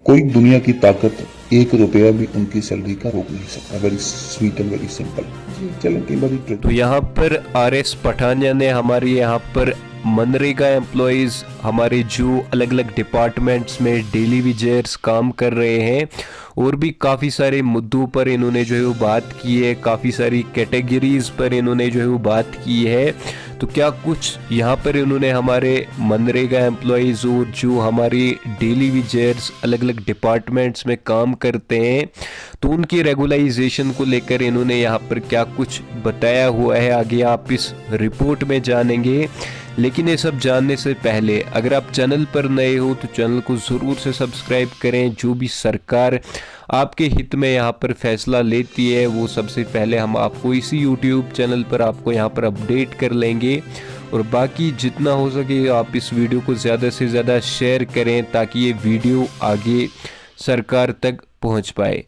कोई दुनिया की ताकत एक रुपया भी उनकी सैलरी का रोक नहीं सकता। Very sweet and very simple. चलें कई बार तो यहाँ पर आर.एस. पठानिया ने हमारे यहाँ पर मनरेगा एम्प्लॉयज़ हमारे जो अलग अलग डिपार्टमेंट्स में डेली वेजर्स काम कर रहे हैं और भी काफ़ी सारे मुद्दों पर इन्होंने जो है वो बात की है, काफ़ी सारी कैटेगरीज पर इन्होंने जो है वो बात की है। तो क्या कुछ यहाँ पर इन्होंने हमारे मनरेगा एम्प्लॉयज़ और जो हमारी डेली वेजर्स अलग अलग डिपार्टमेंट्स में काम करते हैं तो उनकी रेगुलाइजेशन को लेकर इन्होंने यहाँ पर क्या कुछ बताया हुआ है, आगे आप इस रिपोर्ट में जानेंगे। लेकिन ये सब जानने से पहले अगर आप चैनल पर नए हो तो चैनल को ज़रूर से सब्सक्राइब करें। जो भी सरकार आपके हित में यहाँ पर फैसला लेती है वो सबसे पहले हम आपको इसी यूट्यूब चैनल पर आपको यहाँ पर अपडेट कर लेंगे। और बाकी जितना हो सके आप इस वीडियो को ज़्यादा से ज़्यादा शेयर करें ताकि ये वीडियो आगे सरकार तक पहुँच पाए।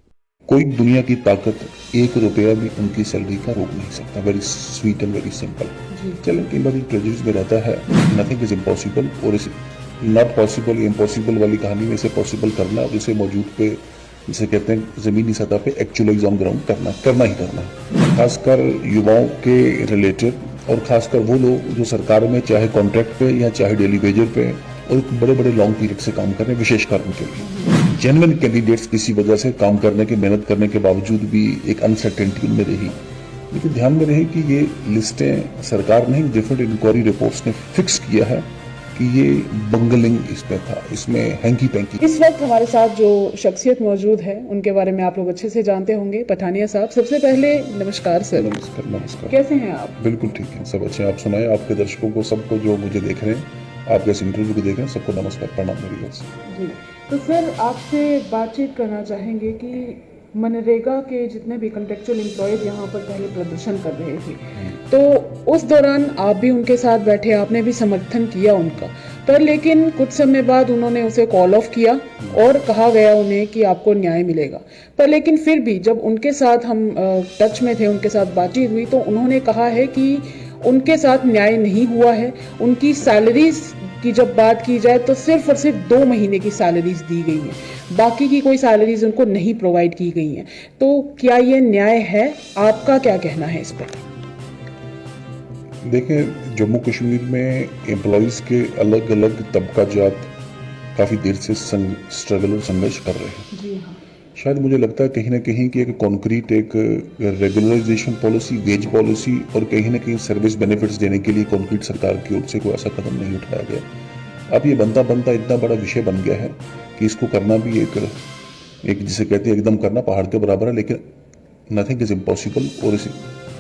कोई दुनिया की ताकत एक रुपया भी उनकी सैलरी का रोक नहीं सकता। Very sweet and very simple. चलें कई बार प्रेजुडिस में रहता है नथिंग इज इम्पॉसिबल और इस नॉट पॉसिबल इम्पॉसिबल वाली कहानी में से पॉसिबल करना और इसे मौजूद पे जिसे कहते हैं जमीनी सतह पे एक्चुअलाइज ऑन ग्राउंड करना ही करना है। खासकर युवाओं के रिलेटेड और खासकर वो लोग जो सरकार में चाहे कॉन्ट्रैक्ट पे या चाहे डेली वेजर पे और बड़े बड़े लॉन्ग पीरियड से काम कर रहे हैं, विशेषकर उनके लिए जेन्युइन कैंडिडेट्स किसी वजह से काम करने के मेहनत करने के बावजूद भी एक अनसर्टेनिटी में रही। लेकिन ध्यान में रहे कि ये लिस्टें सरकार ने डिफरेंट इंक्वायरी रिपोर्ट्स ने फिक्स किया है कि ये बंगलिंग इसमें था, इसमें हैंकी पैंकी। इस वक्त हमारे साथ जो शख्सियत मौजूद है उनके बारे में आप लोग अच्छे से जानते होंगे। पठानिया साहब, सबसे पहले नमस्कार सर। नमस्कार। नमस्कार। कैसे हैं आप? बिल्कुल ठीक है, सब अच्छे हैं। आप सुनाए आपके दर्शकों को, सबको जो मुझे देख रहे हैं, आपके इस इंटरव्यू को देख रहे हैं, सबको नमस्कार, प्रणाम मेरी ओर से। जी, तो सर आपसे बातचीत करना चाहेंगे कि मनरेगा के जितने भी कॉन्ट्रेक्चुअल एम्प्लॉयज यहाँ पर पहले प्रदर्शन कर रहे थे तो उस दौरान आप भी उनके साथ बैठे, आपने भी समर्थन किया उनका, पर लेकिन कुछ समय बाद उन्होंने उसे कॉल ऑफ किया और कहा गया उन्हें कि आपको न्याय मिलेगा। पर लेकिन फिर भी जब उनके साथ हम टच में थे, उनके साथ बातचीत हुई तो उन्होंने कहा है कि उनके साथ न्याय नहीं हुआ है। उनकी सैलरीज की जब बात की जाए तो सिर्फ और सिर्फ 2 महीने की सैलरीज दी गई हैं, बाकी की कोई सैलरीज उनको नहीं प्रोवाइड की गई हैं। तो क्या ये न्याय है? आपका क्या कहना है इस पर? देखें, जम्मू कश्मीर में एम्प्लॉयज़ के अलग अलग तबका जात काफ़ी देर से स्ट्रगल और संघर्ष कर रहे हैं। जी हाँ। शायद मुझे लगता है कहीं ना कहीं कि एक कॉन्क्रीट एक रेगुलराइजेशन पॉलिसी, वेज पॉलिसी और कहीं ना कहीं सर्विस बेनिफिट्स देने के लिए कॉन्क्रीट सरकार की ओर से कोई ऐसा कदम नहीं उठाया गया। अब ये बनता बनता इतना बड़ा विषय बन गया है कि इसको करना भी एक जिसे कहते हैं एकदम करना पहाड़ के बराबर है। लेकिन नथिंग इज इम्पॉसिबल और इसे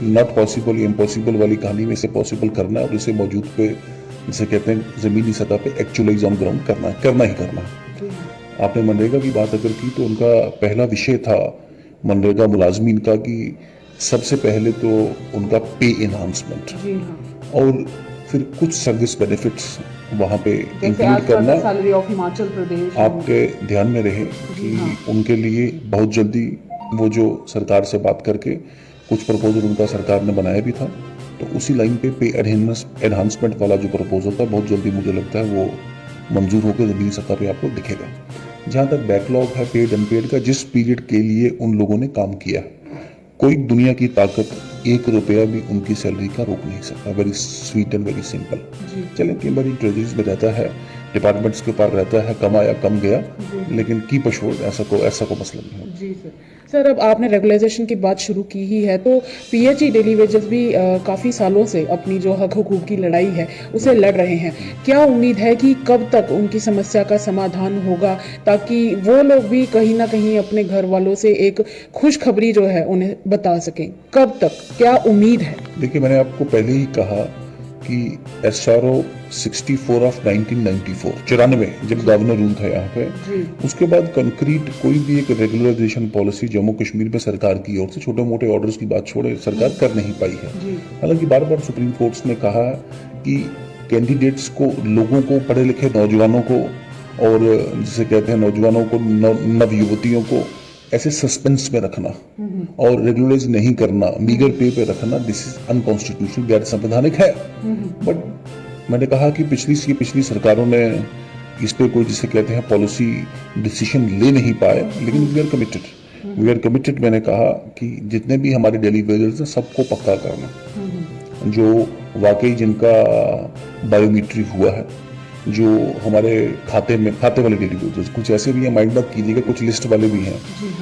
नॉट पॉसिबल इम्पॉसिबल वाली कहानी में से पॉसिबल करना और इसे मौजूद पे जिसे कहते हैं जमीनी सतह पे एक्चुअलाइज ऑन ग्राउंड करना ही करना। आपने मनरेगा की बात अगर की तो उनका पहला विषय था मनरेगा मुलाजमीन का कि सबसे पहले तो उनका पे एनहांसमेंट और फिर कुछ सर्विस बेनिफिट्स वहाँ पे इंक्लूड करना। सैलरी ऑफ हिमाचल प्रदेश आपके ध्यान में रहे कि उनके लिए बहुत जल्दी वो जो सरकार से बात करके कुछ प्रपोजल उनका सरकार ने बनाया भी था, तो उसी लाइन पे एनहांसमेंट वाला जो प्रपोजल था बहुत जल्दी मुझे लगता है वो मंजूर होकर ज़मीनी सतह पे आपको दिखेगा। जहाँ तक बैकलॉग है पेड अनपेड का, जिस पीरियड के लिए उन लोगों ने काम किया, कोई दुनिया की ताकत एक रुपया भी उनकी सैलरी का रोक नहीं सकता। Very sweet and very simple. चलें कई बार ट्रेजरीज में रहता है, डिपार्टमेंट्स के पार रहता है, कम आया कम गया, लेकिन कीप अश्योर्ड ऐसा को मसला नहीं है। जी सर, अब आपने रेगुलाइजेशन की बात शुरू की ही है तो पीएचई डेली वेजेस भी काफ़ी सालों से अपनी जो हक हुकूक की लड़ाई है उसे लड़ रहे हैं। क्या उम्मीद है कि कब तक उनकी समस्या का समाधान होगा ताकि वो लोग भी कहीं ना कहीं अपने घर वालों से एक खुशखबरी जो है उन्हें बता सकें? कब तक, क्या उम्मीद है? देखिए, मैंने आपको पहले ही कहा कि SRO 64 ऑफ 1994 जब गवर्नर रूल था यहाँ पे, उसके बाद कंक्रीट कोई भी एक रेगुलराइजेशन पॉलिसी जम्मू कश्मीर में सरकार की ओर से छोटे मोटे ऑर्डर्स की बात छोड़े सरकार कर नहीं पाई है। हालांकि बार बार सुप्रीम कोर्ट्स ने कहा कि कैंडिडेट्स को, लोगों को, पढ़े लिखे नौजवानों को और जिसे कहते हैं नौजवानों को, नव युवतियों को ऐसे सस्पेंस में रखना और रेगुलराइज नहीं करना, मीगर पे रखना, दिस इज अनकॉन्स्टिट्यूशनल, गैर संवैधानिक है। बट मैंने कहा कि पिछली सरकारों ने इस पे कोई जिसे कहते हैं पॉलिसी डिसीजन ले नहीं पाए, लेकिन वी आर कमिटेड। मैंने कहा कि जितने भी हमारे डेली वेजर्स हैं सबको पक्का करना, जो वाकई जिनका बायोमेट्रिक हुआ है, जो हमारे खाते वाले डेली वेजर्स, कुछ ऐसे भी हैं, माइंड मत कीजिएगा, कुछ लिस्ट वाले भी हैं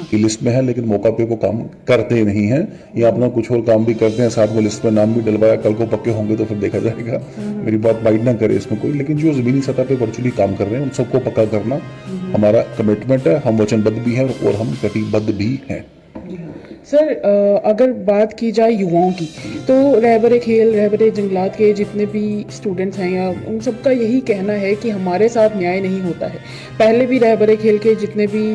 कि लिस्ट में है लेकिन मौका पे वो काम करते नहीं हैं या अपना कुछ और काम भी करते हैं, साथ में लिस्ट में नाम भी डलवाया, कल को पक्के होंगे तो फिर देखा जाएगा। मेरी बात माइंड ना करे इसमें कोई, लेकिन जो जमीनी सतह पे वर्चुअली काम कर रहे हैं उन सबको पक्का करना हमारा कमिटमेंट है। हम वचनबद्ध भी हैं और हम प्रतिबद्ध भी हैं। सर, अगर बात की जाए युवाओं की, तो रहबरे खेल, रहबरे जंगलात के जितने भी स्टूडेंट्स हैं या उन सबका यही कहना है कि हमारे साथ न्याय नहीं होता है। पहले भी रहबरे खेल के जितने भी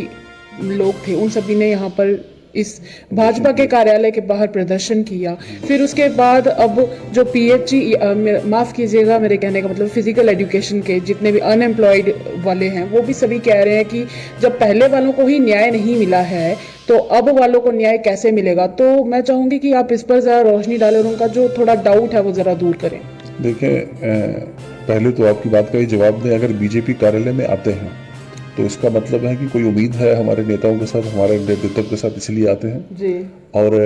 लोग थे उन सभी ने यहाँ पर इस भाजपा के कार्यालय के बाहर प्रदर्शन किया। फिर उसके बाद अब जो PHE, माफ़ कीजिएगा मेरे कहने का मतलब फिजिकल एजुकेशन के जितने भी अनएम्प्लॉयड वाले हैं वो भी सभी कह रहे हैं कि जब पहले वालों को ही न्याय नहीं मिला है तो अब वालों को न्याय कैसे मिलेगा। तो मैं चाहूँगी कि आप इस पर ज़रा रोशनी डालें और उनका जो थोड़ा डाउट है वो ज़रा दूर करें। देखिए, पहले तो आपकी बात का ही जवाब दें, अगर बीजेपी कार्यालय में आते हैं तो इसका मतलब है कि कोई उम्मीद है हमारे नेताओं के साथ, हमारे नेतृत्व के साथ, इसलिए आते हैं जी। और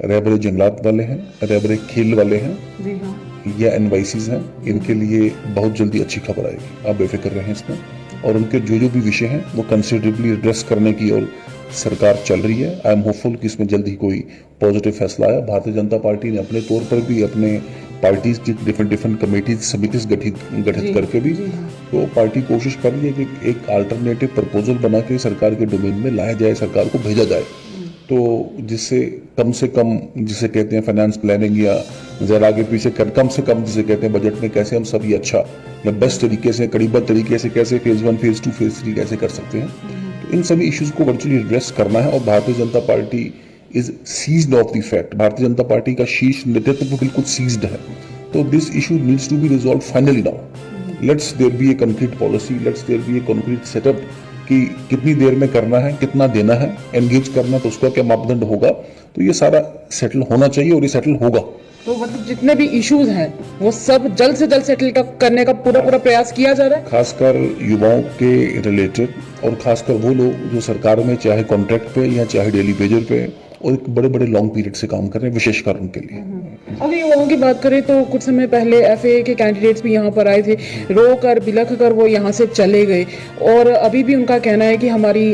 रहबरे जंगलात वाले हैं, रहबरे खेल वाले हैं जी हाँ, या NYCs हैं, इनके लिए बहुत जल्दी अच्छी खबर आएगी, आप बेफिक्र रहें इसमें। और उनके जो भी विषय हैं वो कंसिडरेबली एड्रेस करने की और सरकार चल रही है। आई एम होपफुल कि इसमें जल्द ही कोई पॉजिटिव फैसला आया। भारतीय जनता पार्टी ने अपने तौर पर भी अपने पार्टीज की डिफरेंट कमेटीज, समितिज गठित करके भी तो पार्टी कोशिश कर रही है कि एक अल्टरनेटिव प्रपोजल बना के सरकार के डोमेन में लाया जाए, सरकार को भेजा जाए, तो जिससे कम से कम जिसे कहते हैं फाइनेंस प्लानिंग या जरा आगे पीछे कम से कम जिसे कहते हैं बजट में कैसे हम सभी अच्छा या बेस्ट तरीके से, कड़ीबद्ध तरीके से कैसे फेज 1, फेज 2, फेज 3 कैसे कर सकते हैं, तो इन सभी इश्यूज को वर्चुअली एड्रेस करना है। और Bharatiya Janata Party is seized of the fact, Bharatiya Janata party का शीर्ष नेतृत्व बिल्कुल सीज्ड है। तो this issue needs to be resolve finally now. Let's there be a concrete policy, let's there be a concrete setup कि कितनी देर में करना है, कितना देना है, एंगेज करना तो उसका क्या मापदंड होगा, तो ये सारा सेटल होना चाहिए और ये सेटल होगा। तो मतलब जितने भी इश्यूज हैं वो सब जल्द से जल्द सेटल करने का पूरा प्रयास किया जा रहा है, खासकर युवाओं के रिलेटेड और खासकर वो लोग जो सरकार में चाहे कॉन्ट्रैक्ट पे या चाहे डेली वेजर पे और एक बड़े लॉन्ग पीरियड से काम कर रहे हैं, विशेषकर उनके लिए। अगर युवाओं की बात करें तो कुछ समय पहले FAA के कैंडिडेट्स भी यहाँ पर आए थे, रो कर बिलख कर वो यहाँ से चले गए और अभी भी उनका कहना है कि हमारी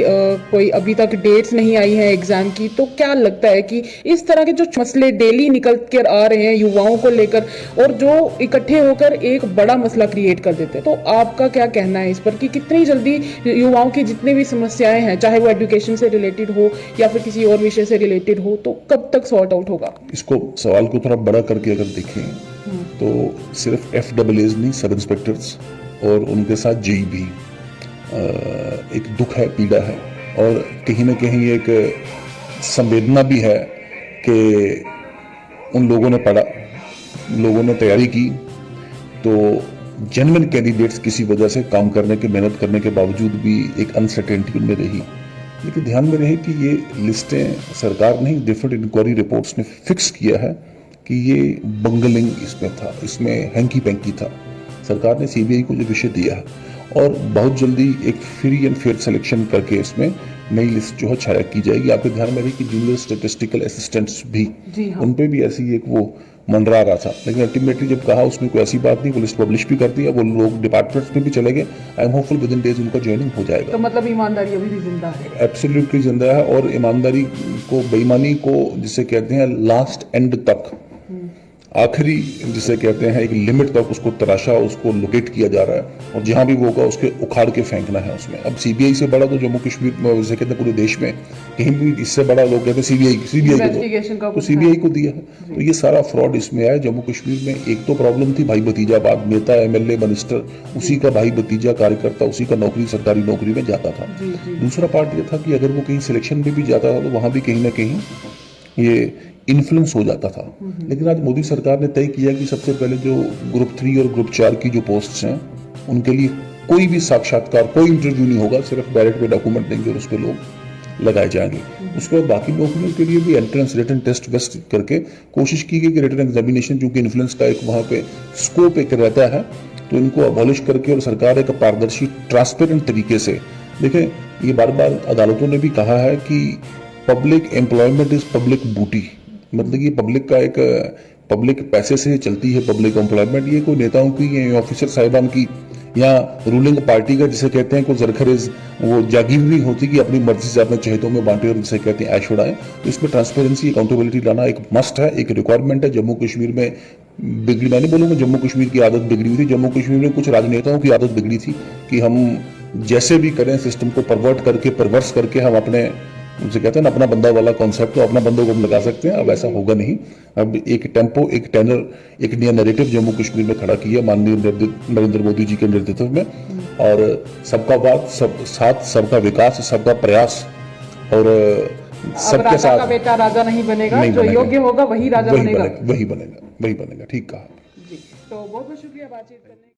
कोई अभी तक डेट्स नहीं आई है एग्जाम की। तो क्या लगता है कि इस तरह के जो मसले डेली निकल कर आ रहे हैं युवाओं को लेकर और जो इकट्ठे होकर एक बड़ा मसला क्रिएट कर देते हैं, तो आपका क्या कहना है इस पर कि कितनी जल्दी युवाओं की जितने भी समस्याएं हैं, चाहे वो एजुकेशन से रिलेटेड हो या फिर किसी और विषय से रिलेटेड हो, तो कब तक सॉर्ट आउट होगा? इसको सवाल को थोड़ा बड़ा करके अगर देखें तो सिर्फ FAAs नहीं, सब इंस्पेक्टर्स और उनके साथ JE भी एक दुख है, पीड़ा है और कहीं ना कहीं एक संवेदना भी है कि उन लोगों ने पढ़ा, लोगों ने तैयारी की, तो जेन्युइन कैंडिडेट्स किसी वजह से काम करने के, मेहनत करने के बावजूद भी एक अनसर्टेनिटी उनमें रही। लेकिन ध्यान में रहे कि ये लिस्टें सरकार ने डिफरेंट इंक्वायरी रिपोर्ट्स ने फिक्स किया है कि ये बंगलिंग इसमें था, इसमें हैंकी पैंकी था। सरकार ने CBI को जो विषय दिया है और बहुत जल्दी एक फ्री एंड फेयर सिलेक्शन करके इसमें नई लिस्ट जो है छाया की जाएगी। आपके ध्यान में रहे कि जूनियर स्टैटिस्टिकल असिस्टेंट्स भी, उन पे भी ऐसी एक वो मंडरा रहा था, लेकिन अल्टीमेटली जब कहा उसमें कोई ऐसी बात नहीं, वो लिस्ट पब्लिश भी कर दी है, वो लोग डिपार्टमेंट्स में भी चले गए। I am hopeful with in days उनका ज्वाइनिंग हो जाएगा। तो मतलब ईमानदारी अभी भी जिंदा है? एब्सोल्युटली जिंदा है और ईमानदारी को, बेईमानी को जिसे कहते हैं लास्ट एंड तक, आखिरी जिसे कहते हैं एक लिमिट तक उसको तराशा, उसको लोकेट किया जा रहा है और जहां भी वो होगा उसके उखाड़ के फेंकना है उसमें। अब CBI से बड़ा तो जम्मू कश्मीर में जिसे कहते हैं पूरे देश में कहीं भी इससे बड़ा लोग कहते हैं CBI को CBI को दिया है। तो ये सारा फ्रॉड इसमें आया। जम्मू कश्मीर में एक तो प्रॉब्लम थी भाई भतीजावाद, नेता MLA मिनिस्टर उसी का भाई भतीजा कार्यकर्ता उसी का नौकरी, सरकारी नौकरी में जाता था। दूसरा पार्ट ये था कि अगर वो कहीं सिलेक्शन में भी जाता था तो वहां भी कहीं ना कहीं ये इन्फ्लुएंस हो जाता था। लेकिन आज मोदी सरकार ने तय किया कि सबसे पहले जो ग्रुप 3 और ग्रुप 4 की जो पोस्ट्स हैं उनके लिए कोई भी साक्षात्कार, कोई इंटरव्यू नहीं होगा, सिर्फ डायरेक्ट में डॉक्यूमेंट देंगे और उस पर लोग लगाए जाएंगे। उसके बाद बाकी नौकरियों के लिए भी एंट्रेंस रिटन टेस्ट वेस्ट करके कोशिश की गई कि रिटन एग्जामिनेशन, जो कि इन्फ्लुएंस का एक वहाँ पे स्कोप एक रहता है, तो इनको अबॉलिश करके और सरकार एक पारदर्शी ट्रांसपेरेंट तरीके से देखें। ये बार बार अदालतों ने भी कहा है कि पब्लिक एम्प्लॉयमेंट इज पब्लिक बूटी, मतलब ये पब्लिक का एक पब्लिक पैसे से चलती है पब्लिक एम्प्लॉयमेंट। ये कोई नेताओं की या ऑफिसर साहिबान की या रूलिंग पार्टी का जिसे कहते हैं कोई जरखरेज वो जागीर नहीं होती कि अपनी मर्जी से अपने चहेतों में बांटे और जिसे कहते हैं ऐश उड़ाएं। तो इसमें ट्रांसपेरेंसी अकाउंटेबिलिटी लाना एक मस्ट है, एक रिक्वायरमेंट है। जम्मू कश्मीर में बिगड़ी, मैं नहीं बोलूँगा जम्मू कश्मीर की आदत बिगड़ी हुई थी, जम्मू कश्मीर में कुछ राजनेताओं की आदत बिगड़ी थी कि हम जैसे भी करें सिस्टम को परवर्ट करके परवर्स करके हम अपने उनसे कहते हैं ना अपना बंदा वाला कॉन्सेप्ट, तो अपना बंदों को हम लगा सकते हैं। अब ऐसा होगा नहीं। अब एक टेम्पो, एक टेनर, एक नया नैरेटिव जम्मू कश्मीर में खड़ा किया माननीय नरेंद्र मोदी जी के नेतृत्व में, और सबका बात, सब साथ, सबका विकास, सबका प्रयास, और सबके साथ। का बेटा राजा नहीं बनेगा, जो योग्य होगा वही राजा बनेगा। वही बनेगा। ठीक कहा जी, तो बहुत बहुत शुक्रिया बातचीत करने